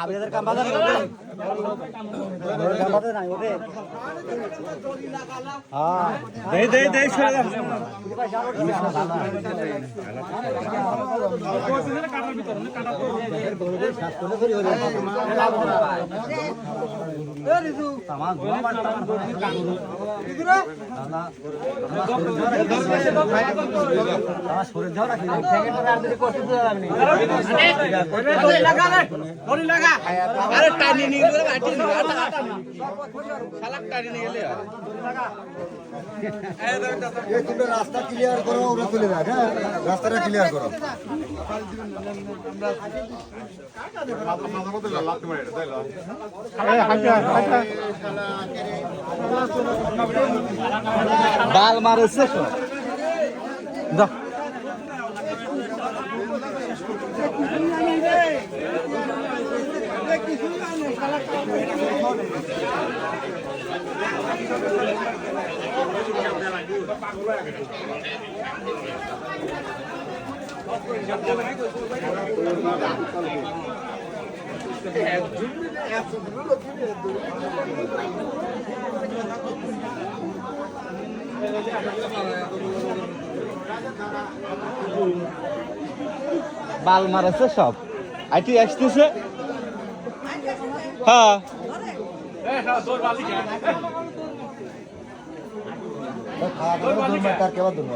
আপনাদের কাম বাজার করতে কাম বাজার নাই ওরে হ্যাঁ দে সরে যা কাটার ভিতর কাটা করে সাত করে ধরি হলো এ রিজু সামান গোমান টামান করবি কাটু রিজুরা না আমার সরে যাও না সেকেন্ড আর যদি করতে দিতে যাবে না দড়ি লাগা আরে টানি নিয়ে গেলে বাটি শালাক টানি নিয়ে গেলে এই তোমরা রাস্তা ক্লিয়ার করো ওরা চলে যাক হ্যাঁ রাস্তাটা ক্লিয়ার করো বাল মারছে যা বাল মারছে সব আইটি আসতেছে হ্যাঁ কেবা দূর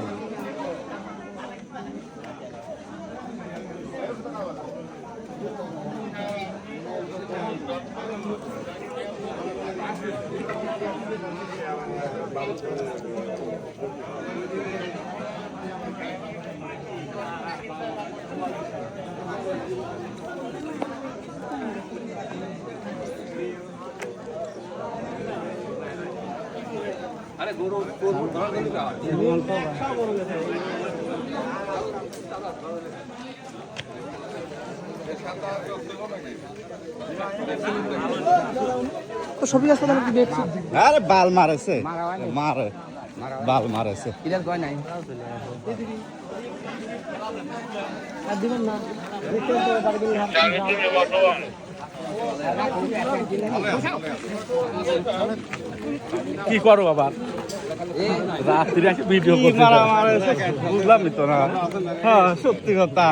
আরে গরু ধরা গেল না তো সবই আছে না কি দেখছি আরে বাল মারছে মারে বাল মারছে ইদাল কয় নাই আর দিবেন না কি করো আবার রাত্রি এসে ভিডিও করতে বুঝলাম তো না হ্যাঁ সত্যি কথা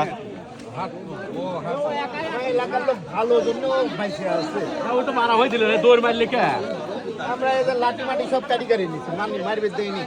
ভালো জন্য বাইসে আছে ওই তো মারা হয়েছিল দৌড় মারলে কে আমরা এদের লাঠি মাটি সব কাটি কাটি নিচ্ছি মারবে দেয়নি